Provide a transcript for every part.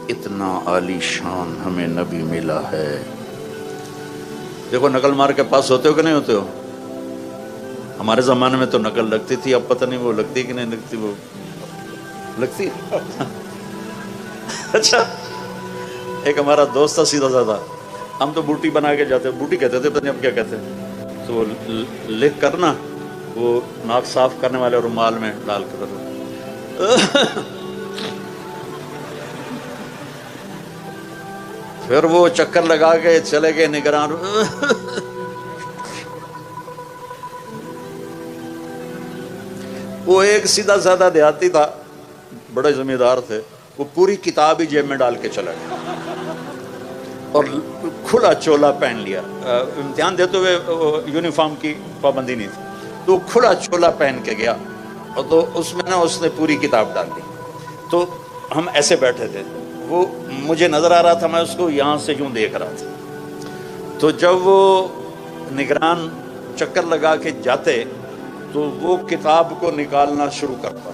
اتنا عالی شان ہمیں نبی ملا ہے. دیکھو نقل مار کے پاس ہوتے ہو کہ نہیں ہوتے ہو؟ ہمارے زمانے میں تو نقل لگتی تھی، اب پتہ نہیں وہ لگتی کہ نہیں لگتی. وہ لگتی اچھا ایک ہمارا دوست تھا سیدھا سادہ، ہم تو بوٹی بنا کے جاتے، بوٹی کہتے تھے، پتہ نہیں اب کیا کہتے ہیں. تو لکھ کر نا وہ ناک صاف کرنے والے رومال میں ڈال کر پھر وہ چکر لگا کے چلے گئے نگران. وہ ایک سیدھا سادہ دیہاتی تھا، بڑے زمیندار تھے، وہ پوری کتاب ہی جیب میں ڈال کے چلا گیا اور کھلا چولا پہن لیا. امتحان دیتے ہوئے یونیفارم کی پابندی نہیں تھی، تو وہ کھلا چولا پہن کے گیا اور تو اس میں نا اس نے پوری کتاب ڈال دی. تو ہم ایسے بیٹھے تھے، وہ مجھے نظر آ رہا تھا، میں اس کو یہاں سے یوں دیکھ رہا تھا. تو جب وہ نگران چکر لگا کے جاتے تو وہ کتاب کو نکالنا شروع کرتا،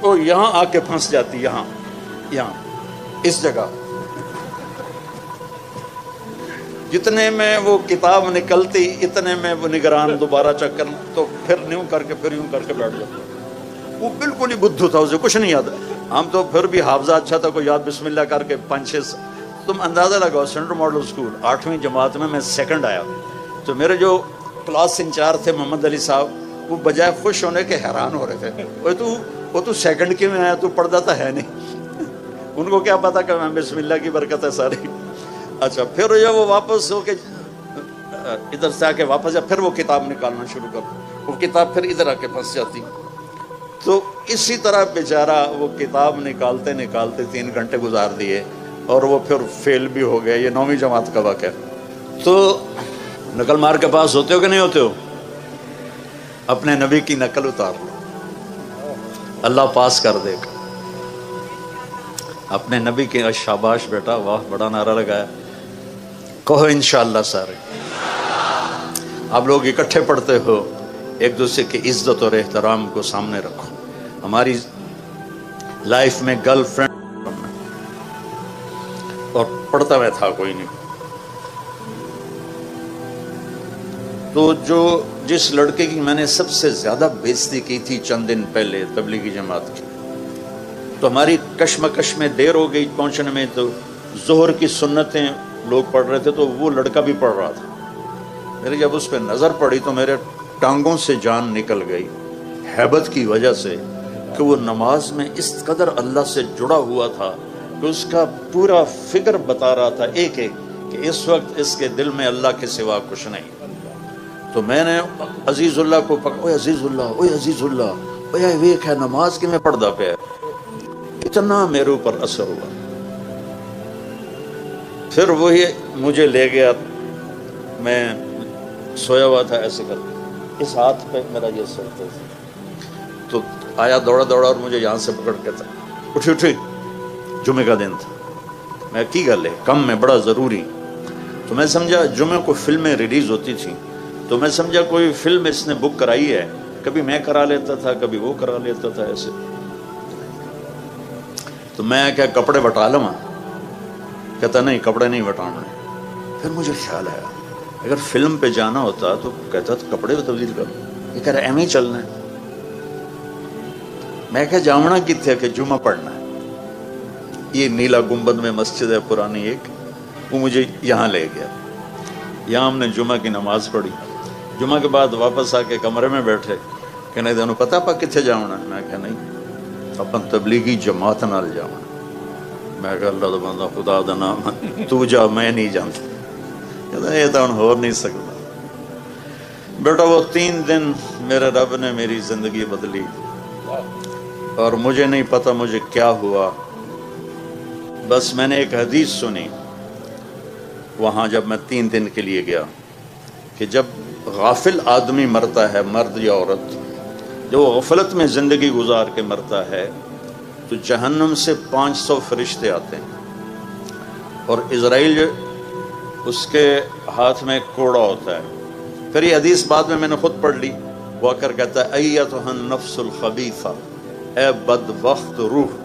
وہ یہاں آ کے پھنس جاتی، یہاں اس جگہ. جتنے میں وہ کتاب نکلتی اتنے میں وہ نگران دوبارہ چکر، تو پھر یوں کر کے پھر یوں کر کے بیٹھ جاتا. وہ بالکل ہی بدھو تھا، اسے کچھ نہیں یاد. ہم تو پھر بھی حافظہ اچھا تھا، کوئی یاد بسم اللہ کر کے 5-6. تم اندازہ لگاؤ سینٹرل ماڈل اسکول 8ویں جماعت میں سیکنڈ آیا. تو میرے جو کلاس انچارج تھے محمد علی صاحب، وہ بجائے خوش ہونے کے حیران ہو رہے تھے، وہ تو سیکنڈ کیوں میں آیا، تو پڑھتا تو ہے نہیں. ان کو کیا پتا کہ میں بسم اللہ کی برکت ہے ساری. اچھا پھر جب وہ واپس ہو کے ادھر سے آ کے واپس جا، پھر وہ کتاب نکالنا شروع کر، وہ کتاب پھر ادھر آ کے پھنس جاتی. تو اسی طرح بیچارہ وہ کتاب نکالتے نکالتے 3 گھنٹے گزار دیے اور وہ پھر فیل بھی ہو گیا. یہ 9ویں جماعت کا واقعہ. تو نقل مار کے پاس ہوتے ہو کہ نہیں ہوتے ہو؟ اپنے نبی کی نقل اتار لو، اللہ پاس کر دے گا. اپنے نبی کے شاباش بیٹا، واہ بڑا نعرہ لگایا. کہو انشاءاللہ. سارے آپ لوگ اکٹھے پڑھتے ہو، ایک دوسرے کی عزت اور احترام کو سامنے رکھو. ہماری لائف میں گرل فرینڈ اور پڑھتا میں تھا کوئی نہیں. تو جس لڑکے کی میں نے سب سے زیادہ بےزتی کی تھی چند دن پہلے تبلیغی جماعت کی، تو ہماری کشمکش میں دیر ہو گئی پہنچنے میں. تو ظہر کی سنتیں لوگ پڑھ رہے تھے، تو وہ لڑکا بھی پڑھ رہا تھا. میری جب اس پہ نظر پڑی تو میرے ٹانگوں سے جان نکل گئی، ہیبت کی وجہ سے کہ وہ نماز میں اس قدر اللہ سے جڑا ہوا تھا کہ اس کا پورا فکر بتا رہا تھا ایک ایک کہ اس وقت اس کے دل میں اللہ کے سوا کچھ نہیں. تو میں نے عزیز اللہ کو اوے عزیز اللہ، اوے عزیز اللہ، اوے ویک ہے نماز کے میں پڑھدا پیا. اتنا میرے اوپر اثر ہوا. پھر وہی مجھے لے گیا، میں سویا ہوا تھا ایسے کر کے، اس ہاتھ پہ میرا یہ سر تھا. تو آیا دوڑا اور مجھے یہاں سے پکڑ کے تھا، اٹھی جمعے کا دن تھا. میں کی گل ہے کم میں بڑا ضروری. تو میں سمجھا جمعے کو فلمیں ریلیز ہوتی تھیں، تو میں سمجھا کوئی فلم اس نے بک کرائی ہے. کبھی میں کرا لیتا تھا، کبھی وہ کرا لیتا تھا ایسے. تو میں کیا کپڑے بٹا لوں؟ کہتا نہیں کپڑے نہیں بٹانا. پھر مجھے خیال آیا اگر فلم پہ جانا ہوتا تو کہتا کپڑے تبدیل کر. یہ کہہ رہا ایم ہی چلنا ہے. میں کہا جامنا کتنے کہ جمعہ پڑھنا ہے. یہ نیلا گنبد میں مسجد ہے پرانی ایک، وہ مجھے یہاں لے گیا. یہاں ہم نے جمعہ کی نماز پڑھی. جمعہ کے بعد واپس آ کے کمرے میں بیٹھے، کہنے دونوں پتہ پا کتنے جانا ہے؟ میں کہا نہیں اپن تبلیغی جماعت نال جانا. میں کہا اللہ دا بندہ خدا دا نام تو جا، میں نہیں جانتا. کہتا یہ تو ہو نہیں سکتا. بیٹا وہ 3 دن میرے رب نے میری زندگی بدلی، اور مجھے نہیں پتا مجھے کیا ہوا. بس میں نے ایک حدیث سنی وہاں جب میں 3 دن کے لیے گیا کہ جب غافل آدمی مرتا ہے، مرد یا عورت، جو غفلت میں زندگی گزار کے مرتا ہے، تو جہنم سے 500 فرشتے آتے ہیں اور اسرائیل اس کے ہاتھ میں کوڑا ہوتا ہے. پھر یہ حدیث بعد میں نے خود پڑھ لی. وہ کر کہتا ہے ایتھا النفس الخبیثہ، اے بد وقت روح،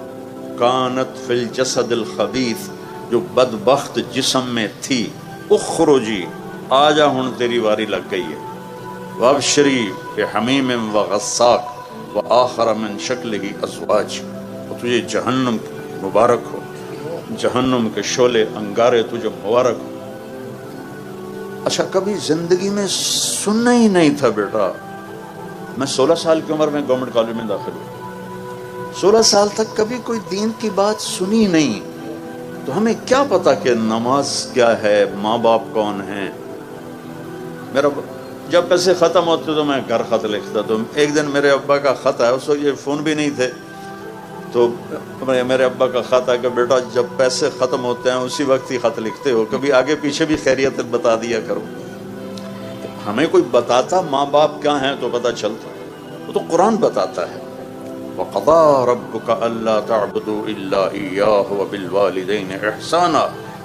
کانت فی الجسد الخبیث، جو بدبخت جسم میں تھی، اخرجی، آجا ہن تیری واری لگ گئی ہے، وابشری بحمیم وغساق وآخر من شکلہ ازواج، اور تجھے جہنم مبارک ہو، جہنم کے شعلے انگارے تجھے مبارک ہو۔ اچھا کبھی زندگی میں سننا ہی نہیں تھا بیٹا، میں 16 سال کی عمر میں گورنمنٹ کالج میں داخل ہوا، 16 سال تک کبھی کوئی دین کی بات سنی نہیں، تو ہمیں کیا پتا کہ نماز کیا ہے، ماں باپ کون ہیں۔ میرا جب پیسے ختم ہوتے تو میں گھر خط لکھتا، تو ایک دن میرے ابا کا خط آیا، اس وقت یہ فون بھی نہیں تھے، تو میرے ابا کا خط آیا کہ بیٹا جب پیسے ختم ہوتے ہیں اسی وقت ہی خط لکھتے ہو، کبھی آگے پیچھے بھی خیریت بتا دیا کرو۔ ہمیں کوئی بتاتا ماں باپ کیا ہیں تو پتہ چلتا، وہ تو قرآن بتاتا ہے، وَقَضَىٰ رَبُّكَ أَلَّا تَعْبُدُوا إِلَّا إِيَّاهُ وَبِالْوَالِدَيْنِ إِحْسَانًا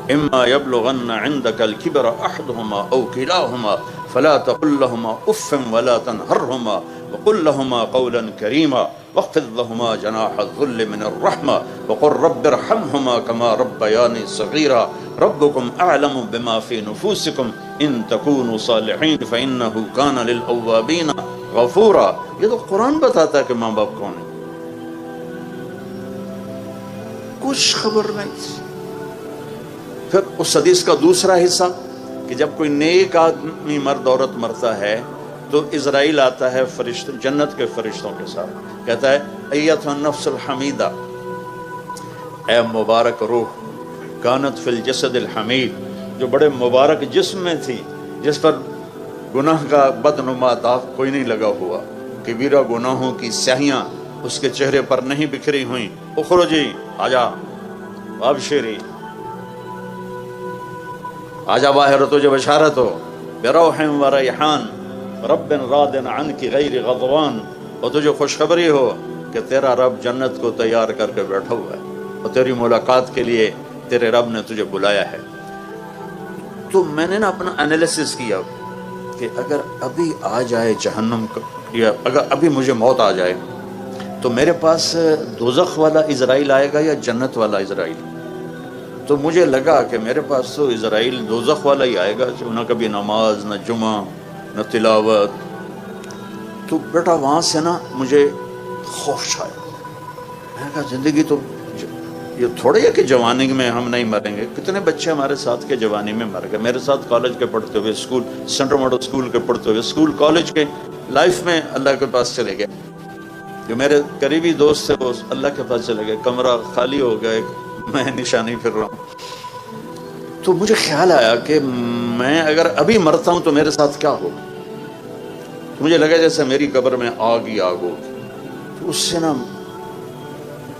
إِمَّا يَبْلُغَنَّ عِندَكَ الْكِبَرَ أَحَدُهُمَا أَوْ كِلَاهُمَا فَلَا تَقُل لَّهُمَا أُفٍّ وَلَا تَنْهَرْهُمَا وَقُل لَّهُمَا قَوْلًا كَرِيمًا واخفض لَّهُمَا جَنَاحَ الذُّلِّ مِنَ الرَّحْمَةِ وَقُل رَّبِّ ارْحَمْهُمَا كَمَا رَبَّيَانِي صَغِيرًا رَبُّكُمْ أَعْلَمُ بِمَا فِي نُفُوسِكُمْ إِن تَكُونُوا صَالِحِينَ فَإِنَّهُ كَانَ لِلْأَوَّابِينَ غَفُورًا۔ یہ تو قرآن بتاتا ہے کہ ماں باپ کون ہیں، کچھ خبر نہیں تھی۔ پھر اس حدیث کا دوسرا حصہ کہ جب کوئی نیک آدمی مرد عورت مرتا ہے تو اسرائیل آتا ہے فرشتوں، جنت کے فرشتوں کے ساتھ، کہتا ہے ایتھا النفس الحمیدہ، اے مبارک روح، کانت فی الجسد الحمید، جو بڑے مبارک جسم میں تھی، جس پر گناہ کا بدنما داغ کوئی نہیں لگا ہوا، کبیرہ گناہوں کی سیاہیاں اس کے چہرے پر نہیں بکھری ہوئیں، اخرجی، آجا، ابشری، آجا باہر، تجھے بشارت ہو، بروح و ریحان رب راض عنک غیر غضبان، اور تجھے خوشخبری ہو کہ تیرا رب جنت کو تیار کر کے بیٹھا ہوا ہے اور تیری ملاقات کے لیے تیرے رب نے تجھے بلایا ہے۔ تو میں نے نا اپنا انالیسس کیا کہ اگر ابھی آ جائے جہنم کا، یا اگر ابھی مجھے موت آ جائے تو میرے پاس دوزخ والا اسرائیل آئے گا یا جنت والا اسرائیل؟ تو مجھے لگا کہ میرے پاس تو اسرائیل دوزخ والا ہی آئے گا، جو نہ کبھی نماز، نہ جمعہ، نہ تلاوت۔ تو بیٹا وہاں سے نا مجھے خوف چھایا، میں نے کہا زندگی تو یہ تھوڑا ہے کہ جوانی میں ہم نہیں مریں گے، کتنے بچے ہمارے ساتھ کے جوانی میں مر گئے، میرے ساتھ کالج کے پڑھتے ہوئے، اسکول سینٹرل ماڈل اسکول کے پڑھتے ہوئے، اسکول کالج کے لائف میں اللہ کے پاس چلے گئے، جو میرے قریبی دوست تھے وہ اللہ کے پاس چلے گئے، کمرہ خالی ہو گیا، میں نشانی پھر رہا ہوں۔ تو مجھے خیال آیا کہ میں اگر ابھی مرتا ہوں تو میرے ساتھ کیا ہوگا، تو مجھے لگا جیسے میری قبر میں آگ ہی آگ ہوگی۔ تو اس سے نا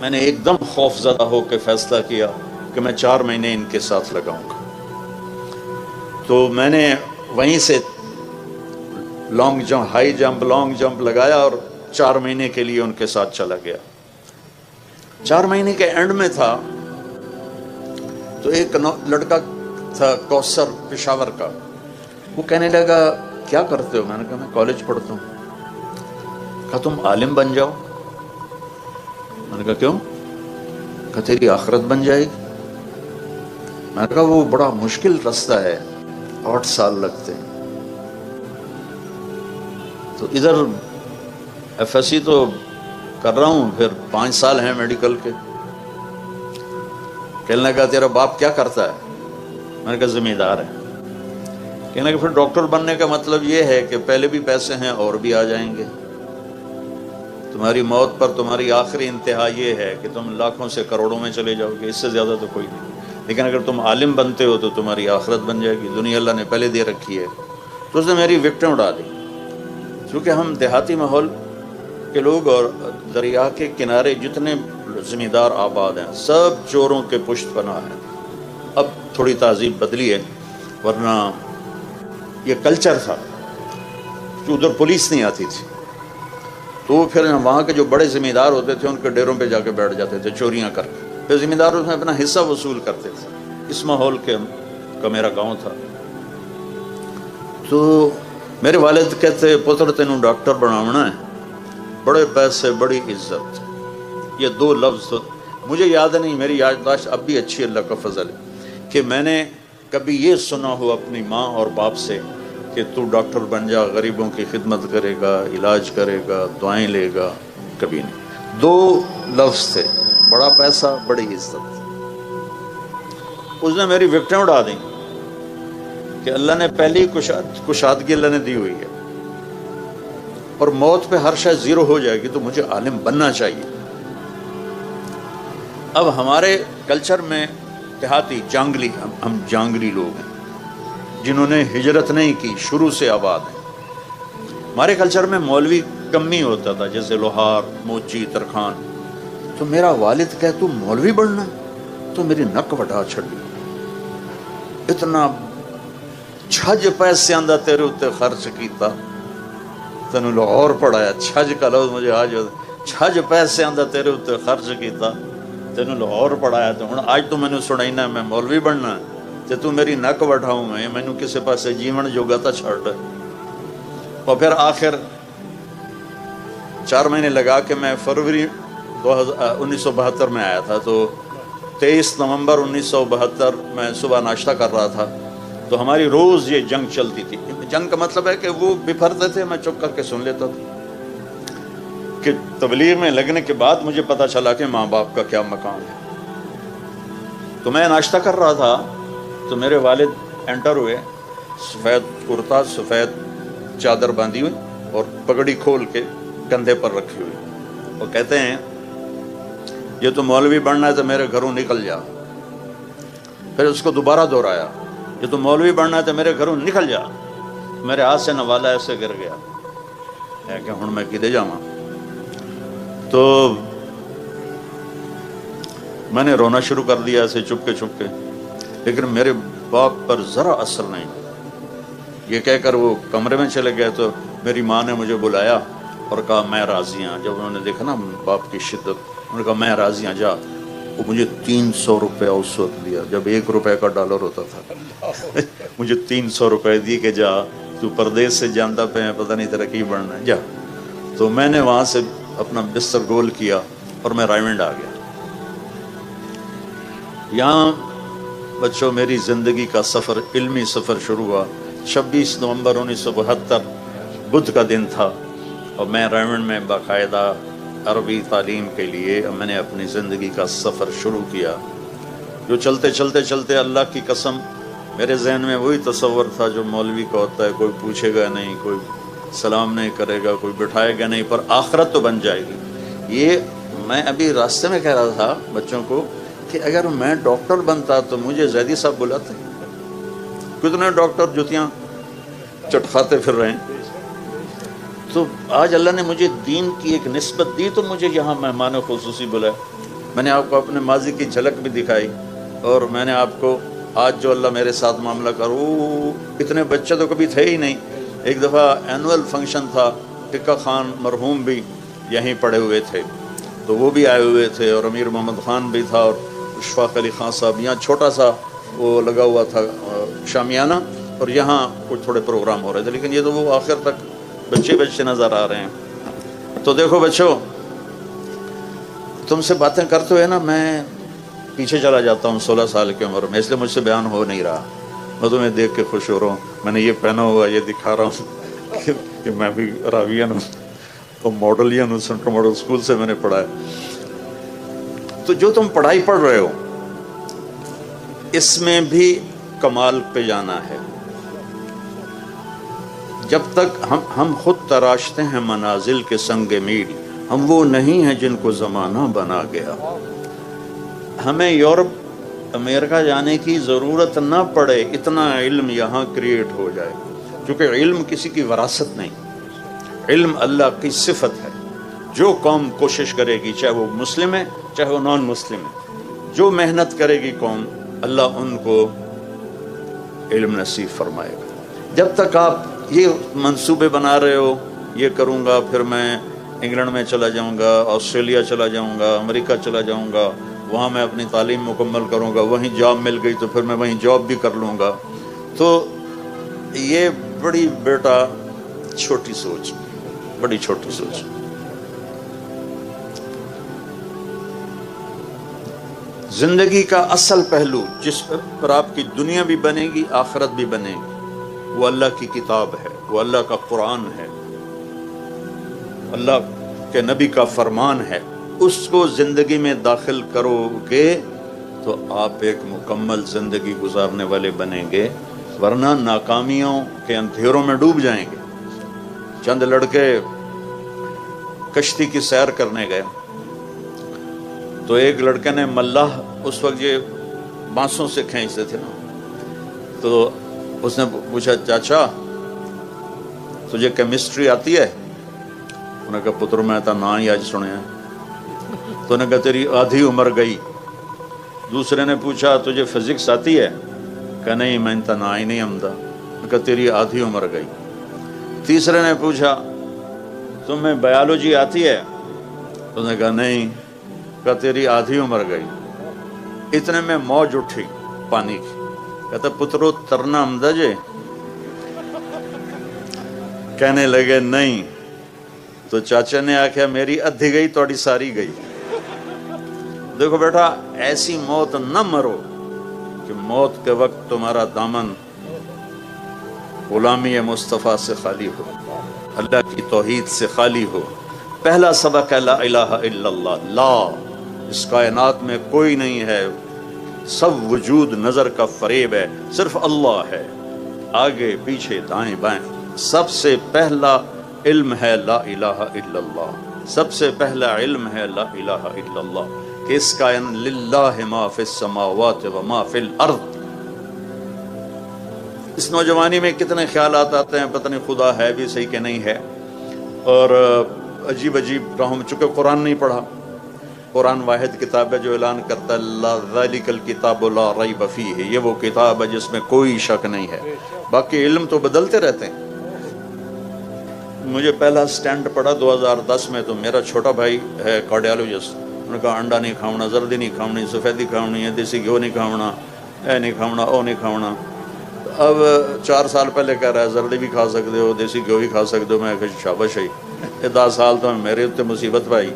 میں نے ایک دم خوف زدہ ہو کے فیصلہ کیا کہ میں 4 مہینے ان کے ساتھ لگاؤں گا۔ تو میں نے وہیں سے long jump, high jump, long jump لگایا اور 4 مہینے کے لیے ان کے ساتھ چلا گیا۔ 4 مہینے کے اینڈ میں تھا تو ایک لڑکا تھا کوثر پشاور کا، وہ کہنے لگا کیا کرتے ہو؟ میں نے کہا میں کالج پڑھتا ہوں۔ کہا تم عالم بن جاؤ۔ میں نے کہا کیوں؟ کہا تیری آخرت بن جائے گی۔ میں نے کہا وہ بڑا مشکل رستہ ہے، 8 سال لگتے ہیں۔ تو ادھر ایف ایس سی تو کر رہا ہوں، پھر 5 سال ہیں میڈیکل کے۔ کہنے لگا تیرا باپ کیا کرتا ہے؟ میں نے کہا زمیندار ہے۔ کہنے لگا پھر ڈاکٹر بننے کا مطلب یہ ہے کہ پہلے بھی پیسے ہیں اور بھی آ جائیں گے، تمہاری موت پر تمہاری آخری انتہا یہ ہے کہ تم لاکھوں سے کروڑوں میں چلے جاؤ گے، اس سے زیادہ تو کوئی نہیں، لیکن اگر تم عالم بنتے ہو تو تمہاری آخرت بن جائے گی، دنیا اللہ نے پہلے دے رکھی ہے۔ تو اس نے میری وکٹیں اڑا دی، چونکہ ہم دیہاتی ماحول کے لوگ اور دریا کے کنارے جتنے زمیندار آباد ہیں سب چوروں کے پشت پناہ ہیں۔ اب تھوڑی تہذیب بدلی ہے، ورنہ یہ کلچر تھا کہ ادھر پولیس نہیں آتی تھی، تو پھر وہاں کے جو بڑے زمیندار ہوتے تھے ان کے ڈیروں پہ جا کے بیٹھ جاتے تھے چوریاں کر کے، پھر زمیندار اس میں اپنا حصہ وصول کرتے تھے۔ اس ماحول کا میرا گاؤں تھا۔ تو میرے والد کہتے پتر تینوں ڈاکٹر بناونا ہے، بڑے پیسے بڑی عزت، یہ 2 لفظ مجھے یاد نہیں، میری یادداشت اب بھی اچھی، اللہ کا فضل ہے، کہ میں نے کبھی یہ سنا ہو اپنی ماں اور باپ سے کہ تو ڈاکٹر بن جا، غریبوں کی خدمت کرے گا، علاج کرے گا، دعائیں لے گا، کبھی نہیں۔ دو لفظ تھے، بڑا پیسہ، بڑی عزت۔ اس نے میری وکٹیں اڑا دیں کہ اللہ نے پہلی کشادگی اللہ نے دی ہوئی ہے، اور موت پہ ہر شاید زیرو ہو جائے گی، تو مجھے عالم بننا چاہیے۔ اب ہمارے کلچر میں دیہاتی جانگلی، ہم جانگلی لوگ ہیں جنہوں نے ہجرت نہیں کی، شروع سے آباد ہیں۔ ہمارے کلچر میں مولوی کم ہی ہوتا تھا، جیسے لوہار، موچی، ترخان۔ تو میرا والد کہے تو مولوی بننا ہے، تو میری نک وڈا چھڑی، اتنا چھج پیسے آندہ تیرے اتے خرچ کیتا، تینوں لاہور پڑھایا۔ چھج کا لفظ مجھے آج، چھج پیسے آندہ تیرے اتے خرچ کیتا، تینوں لاہور پڑھایا، تو ہن آج تو میں نے سنائینا میں مولوی بننا ہے، تے تو میری نک وڈھاؤں میں، مینوں کسے پاسے جیون جوگا تا چھڑ۔ اور پھر آخر 4 مہینے لگا کے میں فروری 1972 میں آیا تھا، تو 23 نومبر 1972 میں صبح ناشتہ کر رہا تھا، تو ہماری روز یہ جنگ چلتی تھی۔ جنگ کا مطلب ہے کہ وہ بپھرتے تھے، میں چپ کر کے سن لیتا تھا۔ کہ تبلیغ میں لگنے کے بعد مجھے پتا چلا کہ ماں باپ کا کیا مقام ہے۔ تو میں ناشتہ کر رہا تھا، تو میرے والد انٹر ہوئے، سفید کرتا، سفید چادر باندھی ہوئی اور پگڑی کھول کے کندھے پر رکھی ہوئی، وہ کہتے ہیں یہ تو مولوی بننا ہے تو میرے گھروں نکل جا۔ پھر اس کو دوبارہ دہرایا، یہ تو مولوی بننا ہے تو میرے گھروں نکل جا۔ میرے ہاتھ سے نوالا ایسے گر گیا ہے کہ ہن میں کدے جاواں۔ تو میں نے رونا شروع کر دیا ایسے چپ کے، لیکن میرے باپ پر ذرا اثر نہیں۔ یہ کہہ کر وہ کمرے میں چلے گئے، تو میری ماں نے مجھے بلایا اور کہا میں راضی ہوں۔ جب انہوں نے دیکھا نا باپ کی شدت، انہوں نے کہا میں راضی ہوں، جا۔ وہ مجھے 300 روپے اس وقت دیا، جب 1 روپے کا ڈالر ہوتا تھا۔ مجھے 300 روپے دی کہ جا، تو پردیس سے جانتا پہ پتہ نہیں تیرا کی بڑھنا ہے، جا۔ تو میں نے وہاں سے اپنا بستر گول کیا اور میں رائمنڈ آ گیا۔ یہاں بچوں میری زندگی کا سفر، علمی سفر شروع ہوا۔ 26 نومبر 1972 بدھ کا دن تھا، اور میں رائمنڈ میں باقاعدہ عربی تعلیم کے لیے میں نے اپنی زندگی کا سفر شروع کیا، جو چلتے اللہ کی قسم میرے ذہن میں وہی تصور تھا جو مولوی کا ہوتا ہے، کوئی پوچھے گا نہیں، کوئی سلام نہیں کرے گا، کوئی بٹھائے گا نہیں، پر آخرت تو بن جائے گی۔ یہ میں ابھی راستے میں کہہ رہا تھا بچوں کو کہ اگر میں ڈاکٹر بنتا تو مجھے زیدی صاحب بلاتے۔ کتنے ڈاکٹر جوتیاں چٹکھاتے پھر رہے ہیں، تو آج اللہ نے مجھے دین کی ایک نسبت دی تو مجھے یہاں مہمان خصوصی بلایا۔ میں نے آپ کو اپنے ماضی کی جھلک بھی دکھائی، اور میں نے آپ کو آج جو اللہ میرے ساتھ معاملہ کرو، اتنے بچے تو کبھی تھے ہی نہیں۔ ایک دفعہ اینول فنکشن تھا، ٹکا خان مرحوم بھی یہیں پڑے ہوئے تھے، تو وہ بھی آئے ہوئے تھے، اور امیر محمد خان بھی تھا، اور اشفاق علی خان صاحب۔ یہاں چھوٹا سا وہ لگا ہوا تھا شامیانہ، اور یہاں کچھ تھوڑے پروگرام ہو رہے تھے، لیکن یہ تو وہ آخر تک بچے نظر آ رہے ہیں۔ تو دیکھو بچوں، تم سے باتیں کرتے ہوئے نا میں پیچھے چلا جاتا ہوں 16 سال کی عمر میں، اس لیے مجھ سے بیان ہو نہیں رہا۔ میں تمہیں دیکھ کے خوش ہو رہا ہوں، میں نے یہ پہنا ہوا، یہ دکھا رہا ہوں کہ میں بھی راویان ہوں اور ماڈلین ہوں، سینٹرل ماڈل اسکول سے میں نے پڑھا ہے۔ تو جو تم پڑھائی پڑھ رہے ہو، اس میں بھی کمال پہ جانا ہے۔ جب تک ہم خود تراشتے ہیں منازل کے سنگ میل، ہم وہ نہیں ہیں جن کو زمانہ بنا گیا۔ ہمیں یورپ امریکہ جانے کی ضرورت نہ پڑے، اتنا علم یہاں کریٹ ہو جائے، کیونکہ علم کسی کی وراثت نہیں، علم اللہ کی صفت ہے۔ جو قوم کوشش کرے گی، چاہے وہ مسلم ہے چاہے وہ نان مسلم ہے، جو محنت کرے گی قوم، اللہ ان کو علم نصیب فرمائے گا۔ جب تک آپ یہ منصوبے بنا رہے ہو، یہ کروں گا، پھر میں انگلینڈ میں چلا جاؤں گا، آسٹریلیا چلا جاؤں گا، امریکہ چلا جاؤں گا، وہاں میں اپنی تعلیم مکمل کروں گا، وہیں جاب مل گئی تو پھر میں وہیں جاب بھی کر لوں گا، تو یہ بڑی بیٹا چھوٹی سوچ، بڑی چھوٹی سوچ۔ زندگی کا اصل پہلو جس پر آپ کی دنیا بھی بنے گی آخرت بھی بنے گی وہ اللہ کی کتاب ہے، وہ اللہ کا قرآن ہے، اللہ کے نبی کا فرمان ہے. اس کو زندگی میں داخل کرو گے تو آپ ایک مکمل زندگی گزارنے والے بنیں گے، ورنہ ناکامیوں کے اندھیروں میں ڈوب جائیں گے. چند لڑکے کشتی کی سیر کرنے گئے تو ایک لڑکے نے ملاح، اس وقت یہ بانسوں سے کھینچتے تھے نا، تو اس نے پوچھا چاچا تجھے کیمسٹری آتی ہے؟ انہوں نے کہا پتر میں تو نہ ہی آج سنے ہیں. تو انہوں نے کہا تیری آدھی عمر گئی. دوسرے نے پوچھا تجھے فزکس آتی ہے؟ کہا نہیں میں تو نہ ہی نہیں آمدہ. انہوں نے کہا تیری آدھی عمر گئی. تیسرے نے پوچھا تمہیں بایولوجی آتی ہے؟ انہوں نے کہا نہیں. کہا تیری آدھی عمر گئی. اتنے میں موج اٹھی پانی کی. کہتا پترو ترنا آمدہ جے؟ کہنے لگے نہیں. تو چاچا نے آکھیا میری ادھی گئی توڑی ساری گئی. دیکھو بیٹا ایسی موت نہ مرو کہ موت کے وقت تمہارا دامن غلامی مصطفیٰ سے خالی ہو، اللہ کی توحید سے خالی ہو. پہلا سبق ہے لا الہ الا اللہ. لا، اس کائنات میں کوئی نہیں ہے، سب وجود نظر کا فریب ہے، صرف اللہ ہے. آگے پیچھے دائیں بائیں. سب سے پہلا علم ہے لا الہ الا اللہ. سب سے پہلا علم ہے لا الہ الا اللہ کہ اس کائن للہ ما فی السماوات و ما فی الارض. اس نوجوانی میں کتنے خیالات آتے ہیں، پتہ نہیں خدا ہے بھی صحیح کہ نہیں ہے، اور عجیب عجیب راہوں میں. چونکہ قرآن نہیں پڑھا. قرآن واحد کتاب ہے جو اعلان کرتا ہے لا ذالک الکتاب لا ریب فیہ، یہ وہ کتاب ہے جس میں کوئی شک نہیں ہے. باقی علم تو بدلتے رہتے ہیں. مجھے پہلا سٹینڈ پڑا 2010 میں، تو میرا چھوٹا بھائی ہے کارڈیالوجسٹ. انہوں نے کہا انڈا نہیں کھاؤنا، زردی نہیں کھاؤنی، سفیدی کھاؤنی ہے، دیسی گھیو نہیں کھاؤنا، اے نہیں کھاؤنا، او نہیں کھاؤنا. اب 4 سال پہلے کہہ رہا ہے زردی بھی کھا سکتے ہو، دیسی گھیو بھی کھا سکتے ہو. میں کہا شاباش ہے. 10 سال تو میرے اتنے مصیبت پائی،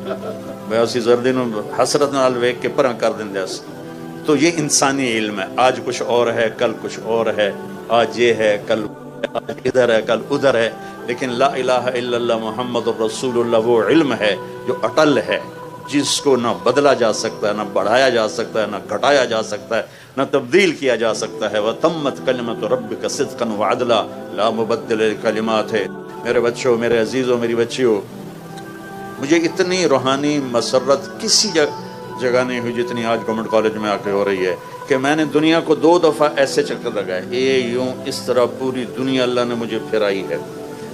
میں اسی زردی نو حسرت نال ویکھ کے پرا کر دیندا سی. تو یہ انسانی علم ہے. آج کچھ اور ہے، کل کچھ اور ہے. آج یہ ہے، کل ادھر ہے، کل ادھر ہے. لیکن لا الہ الا اللہ محمد رسول اللہ وہ علم ہے جو اٹل ہے، جس کو نہ بدلا جا سکتا ہے، نہ بڑھایا جا سکتا ہے، نہ گھٹایا جا سکتا ہے، نہ تبدیل کیا جا سکتا ہے. وَتَمَّتْ كَلِمَةُ رَبِّكَ صِدْقًا وَعَدْلًا لَا مُبَدِّلَ لِكَلِمَاتِهِ. ہے میرے بچوں، میرے عزیزوں، میری بچیوں، مجھے اتنی روحانی مسرت کسی جگہ نہیں ہوئی جتنی آج گورنمنٹ کالج میں آ کے ہو رہی ہے کہ میں نے دنیا کو 2 دفعہ ایسے چکر لگائے. یوں اس طرح پوری دنیا اللہ نے مجھے پھرائی ہے.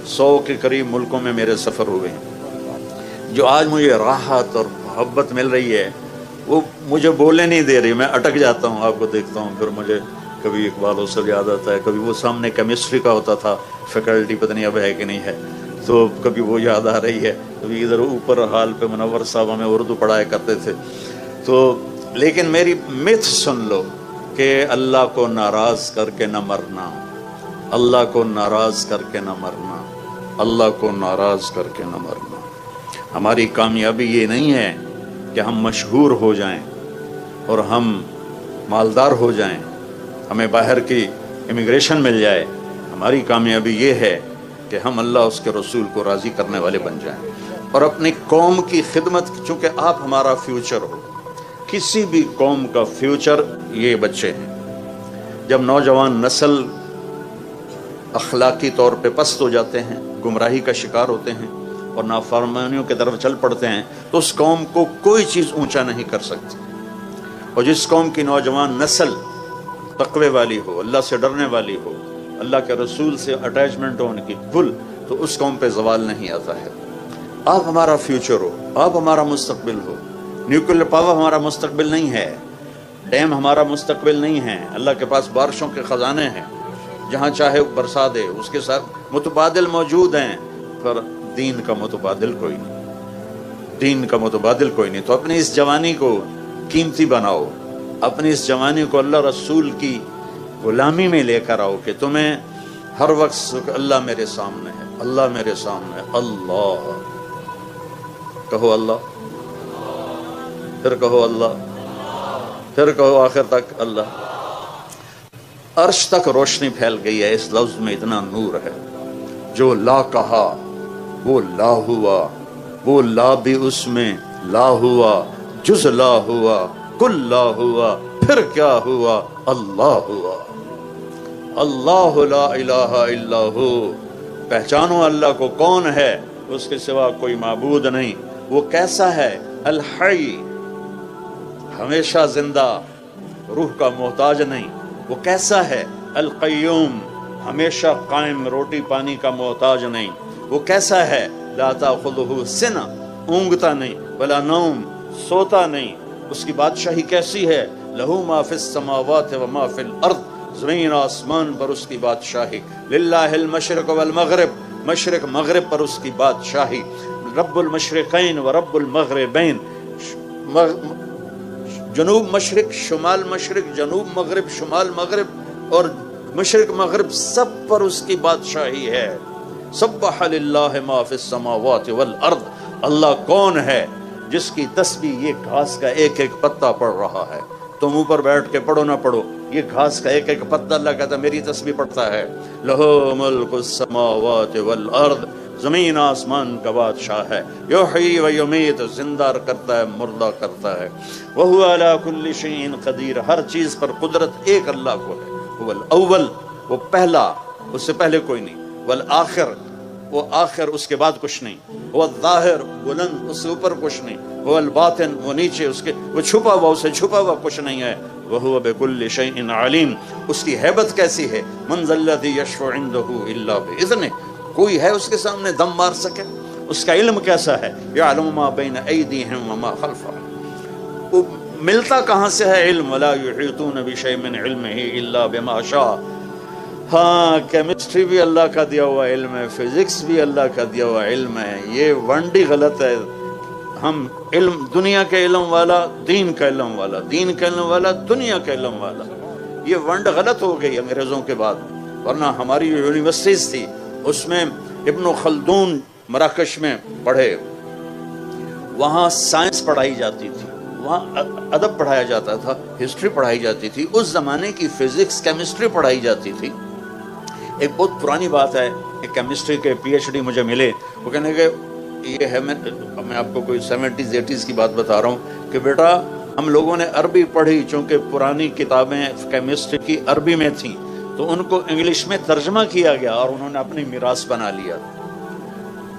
100 کے قریب ملکوں میں میرے سفر ہوئے ہیں. جو آج مجھے راحت اور محبت مل رہی ہے وہ مجھے بولنے نہیں دے رہی. میں اٹک جاتا ہوں، آپ کو دیکھتا ہوں، پھر مجھے کبھی اقبال حسن یاد آتا ہے، کبھی وہ سامنے کیمسٹری کا ہوتا تھا فیکلٹی، پتہ نہیں اب ہے کہ نہیں ہے، تو کبھی وہ یاد آ رہی ہے. کبھی ادھر اوپر حال پہ منور صاحب ہمیں اردو پڑھایا کرتے تھے. تو لیکن میری مت سن لو کہ اللہ کو ناراض کر کے نہ مرنا، اللہ کو ناراض کر کے نہ مرنا، اللہ کو ناراض کر کے نہ مرنا. ہماری کامیابی یہ نہیں ہے کہ ہم مشہور ہو جائیں اور ہم مالدار ہو جائیں، ہمیں باہر کی امیگریشن مل جائے. ہماری کامیابی یہ ہے کہ ہم اللہ اس کے رسول کو راضی کرنے والے بن جائیں اور اپنی قوم کی خدمت. چونکہ آپ ہمارا فیوچر ہو. کسی بھی قوم کا فیوچر یہ بچے ہیں. جب نوجوان نسل اخلاقی طور پہ پست ہو جاتے ہیں، گمراہی کا شکار ہوتے ہیں اور نافرمانیوں کی طرف چل پڑتے ہیں، تو اس قوم کو کوئی چیز اونچا نہیں کر سکتی. اور جس قوم کی نوجوان نسل تقوی والی ہو، اللہ سے ڈرنے والی ہو، اللہ کے رسول سے اٹیچمنٹ ہو ان کی فل، تو اس قوم پہ زوال نہیں آتا ہے. آپ ہمارا فیوچر ہو، آپ ہمارا مستقبل ہو. نیوکلیر پاور ہمارا مستقبل نہیں ہے، ڈیم ہمارا مستقبل نہیں ہے. اللہ کے پاس بارشوں کے خزانے ہیں، جہاں چاہے برسا دے. اس کے ساتھ متبادل موجود ہیں، پر دین کا متبادل کوئی نہیں، دین کا متبادل کوئی نہیں. تو اپنی اس جوانی کو قیمتی بناؤ، اپنی اس جوانی کو اللہ رسول کی غلامی میں لے کر آؤ کہ تمہیں ہر وقت اللہ میرے سامنے ہے، اللہ میرے سامنے ہے. اللہ کہو، اللہ پھر کہو، اللہ پھر کہو آخر تک اللہ۔ عرش تک روشنی پھیل گئی ہے، اس لفظ میں اتنا نور ہے۔ جو لا کہا وہ لا ہوا، وہ لا بھی اس میں لا ہوا، جز لا ہوا، کل لا ہوا، پھر کیا ہوا؟ اللہ ہوا۔ اللہ لا الہ الا ہو، پہچانو اللہ کو کون ہے، اس کے سوا کوئی معبود نہیں۔ وہ کیسا ہے؟ الحی، ہمیشہ زندہ، روح کا محتاج نہیں۔ وہ کیسا ہے؟ القیوم، ہمیشہ قائم، روٹی پانی کا محتاج نہیں۔ وہ کیسا ہے؟ لا تاخذہ سنہ، اونگتا نہیں، ولا نوم، سوتا نہیں۔ اس کی بادشاہی کیسی ہے؟ لہو ما فی السماوات و ما فی الارض، زمین آسمان پر اس کی بادشاہی۔ للہ المشرق والمغرب، مشرق مغرب پر اس کی بادشاہی۔ رب المشرقین و رب المغربین، جنوب مشرق، شمال مشرق، جنوب مغرب، شمال مغرب اور مشرق مغرب، سب پر اس کی بادشاہی ہے۔ سبح للہ ما فی السماوات والارض، اللہ کون ہے جس کی تسبیح یہ گھاس کا ایک ایک پتا پڑھ رہا ہے؟ تم اوپر بیٹھ کے پڑھو نہ پڑھو، یہ گھاس کا ایک ایک پتا اللہ کہتا ہے میری تسبیح پڑھتا ہے۔ لہو ملک السماوات والارض، زمین آسمان کا بادشاہ ہے۔ یحیی و یمیت، زندہ کرتا ہے، مردہ کرتا ہے۔ وہو علی کل شیء قدیر، ہر چیز پر قدرت ایک اللہ کو ہے۔ هو الاول، وہ پہلا، اس سے پہلے کوئی نہیں۔ والآخر، وہ آخر، اس کے بعد کچھ نہیں۔ وہ الظاہر، بلند، اس سے اوپر کچھ نہیں۔ وہ الباطن، وہ نیچے، اس کے وہ چھپا ہوا، اس سے چھپا ہوا کچھ نہیں ہے۔ وہو بکل شیء علیم، اس کی ہیبت کیسی ہے؟ من ذا الذی یشفع عندہ الا باذنہ، کوئی ہے اس کے سامنے دم مار سکے؟ اس کا علم کیسا ہے؟ یعلم ما بین ایدیہم وما خلفہم، وہ ملتا کہاں سے ہے علم؟ ولا یحیطون بشیء من علمہ الا بما شاء۔ ہاں، کیمسٹری بھی اللہ کا دیا ہوا علم ہے، فزکس بھی اللہ کا دیا ہوا علم ہے۔ یہ ونڈی غلط ہے۔ ہم علم، دنیا کے علم والا، دین کا علم والا، دین کا علم والا، دنیا کا علم والا، یہ ونڈ غلط ہو گئی انگریزوں کے بعد۔ ورنہ ہماری جو یونیورسٹیز تھی اس میں ابن خلدون مراکش میں پڑھے، وہاں سائنس پڑھائی جاتی تھی، وہاں ادب پڑھایا جاتا تھا، ہسٹری پڑھائی جاتی تھی، اس زمانے کی فزکس، کیمسٹری پڑھائی جاتی تھی۔ ایک بہت پرانی بات ہے، ایک کیمسٹری کے پی ایچ ڈی مجھے ملے، وہ کہنے کہ یہ ہے، میں آپ کو کوئی 70s 80s کی بات بتا رہا ہوں کہ بیٹا ہم لوگوں نے عربی پڑھی، چونکہ پرانی کتابیں کیمسٹری کی عربی میں تھیں تو ان کو انگلش میں ترجمہ کیا گیا اور انہوں نے اپنی میراث بنا لیا۔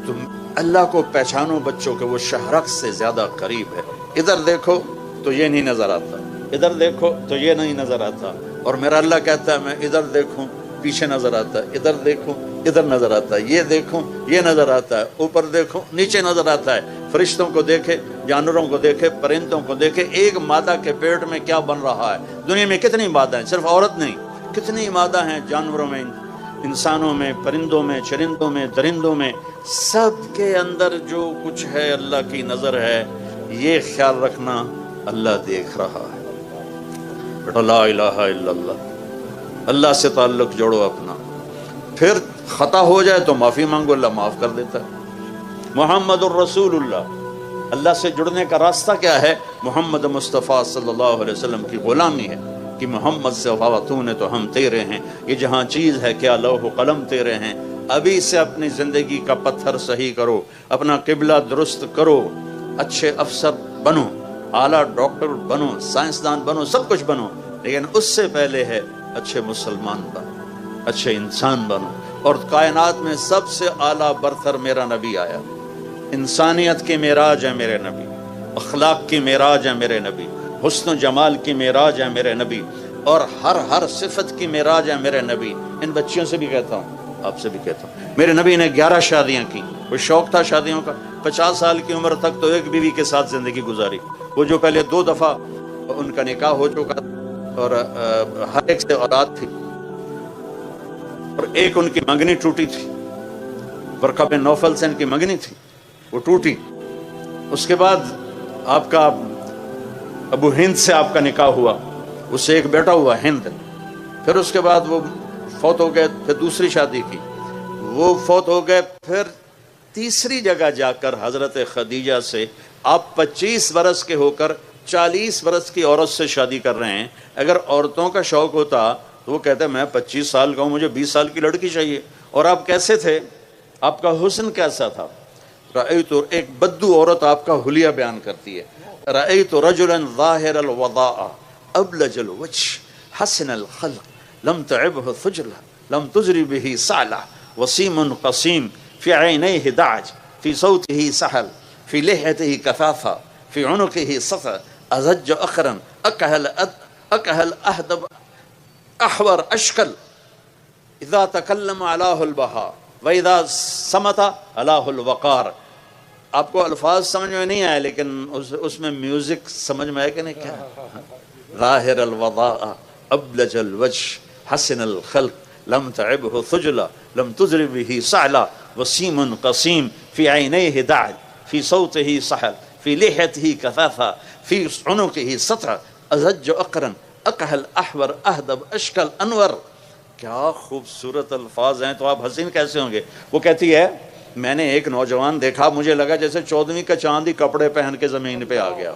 تو اللہ کو پہچانو بچوں کہ وہ شہرک سے زیادہ قریب ہے۔ ادھر دیکھو تو یہ نہیں نظر آتا، ادھر دیکھو تو یہ نہیں نظر آتا، اور میرا اللہ کہتا ہے میں ادھر دیکھوں پیچھے نظر آتا ہے، ادھر دیکھوں ادھر نظر آتا ہے، یہ دیکھوں یہ نظر آتا ہے، اوپر دیکھوں نیچے نظر آتا ہے۔ فرشتوں کو دیکھے، جانوروں کو دیکھے، پرندوں کو دیکھے، ایک مادہ کے پیٹ میں کیا بن رہا ہے۔ دنیا میں کتنی مادہ ہیں، صرف عورت نہیں، کتنی مادہ ہیں جانوروں میں، انسانوں میں، پرندوں میں، چرندوں میں، درندوں میں، سب کے اندر جو کچھ ہے اللہ کی نظر ہے۔ یہ خیال رکھنا اللہ دیکھ رہا ہے۔ بیٹا لا الہ الا اللہ، اللہ سے تعلق جوڑو اپنا، پھر خطا ہو جائے تو معافی مانگو، اللہ معاف کر دیتا ہے۔ محمد الرسول اللہ، اللہ سے جڑنے کا راستہ کیا ہے؟ محمد مصطفیٰ صلی اللہ علیہ وسلم کی غلامی ہے کہ محمد سے وفا نے تو ہم تیرے ہیں، یہ جہاں چیز ہے کیا لوح و قلم تیرے ہیں۔ ابھی سے اپنی زندگی کا پتھر صحیح کرو، اپنا قبلہ درست کرو، اچھے افسر بنو، اعلیٰ ڈاکٹر بنو، سائنسدان بنو، سب کچھ بنو، لیکن اس سے پہلے ہے اچھے مسلمان بنو، اچھے انسان بنو۔ اور کائنات میں سب سے اعلیٰ برتر میرا نبی آیا، انسانیت کی معراج ہے میرے نبی، اخلاق کی معراج ہے میرے نبی، حسن و جمال کی معراج ہے میرے نبی، اور ہر صفت کی معراج ہے میرے نبی۔ ان بچیوں سے بھی کہتا ہوں، آپ سے بھی کہتا ہوں، میرے نبی نے 11 شادیاں کی، وہ شوق تھا شادیوں کا۔ 50 سال کی عمر تک تو ایک بیوی کے ساتھ زندگی گزاری، وہ جو پہلے 2 دفعہ ان کا نکاح ہو چکا اور ہر ایک سے اولاد تھی، اور ایک ان کی منگنی ٹوٹی تھی، ورقہ بن نوفل سے ان کی منگنی تھی، وہ ٹوٹی۔ اس کے بعد آپ کا ابو ہند سے آپ کا نکاح ہوا، اس سے ایک بیٹا ہوا ہند، پھر اس کے بعد وہ فوت ہو گئے، پھر دوسری شادی کی، وہ فوت ہو گئے، پھر تیسری جگہ جا کر حضرت خدیجہ سے آپ 25 برس کے ہو کر 40 برس کی عورت سے شادی کر رہے ہیں. اگر عورتوں کا شوق ہوتا تو وہ کہتے میں 25 سال کا ہوں, مجھے 20 سال کی لڑکی چاہیے. اور آپ کیسے تھے, آپ کا حسن کیسا تھا؟ رأیت, ایک بدو عورت آپ کا حلیہ بیان کرتی ہے, رأیت رجلا ظاہر الوضاء ابلج الوجه حسن الخلق لم تعبه ثجلة لم تزری به سعلة وسیم قسیم فی عینیہ دعج فی صوته سحل فی لحیته کثافة فی عنقه سطع ازج اخرا اکہل اہدب احور اشکل اذا تکلم علاہ البہا وَإِذَا سَمَتَ عَلَاهُ الْوَقَارِ. آپ کو الفاظ سمجھ میں نہیں آئے لیکن اس میں میوزک سمجھ میں آئے کہ نہیں؟ کیا ظاہر الوضاء ابلج الوجه حسن الخلق لم تعبه ثجلة لم تزر به سعلة وسیم قسیم فی عینیہ دعج فی صوته سحل فی لحیته کثافة فی عنقه سطع ازج اقرن اکہل احور اہدب اشکل انور. کیا خوبصورت الفاظ ہیں, تو آپ حسین کیسے ہوں گے؟ وہ کہتی ہے میں نے ایک نوجوان دیکھا, مجھے لگا جیسے 14ویں کا چاند ہی کپڑے پہن کے زمین پہ آ گیا.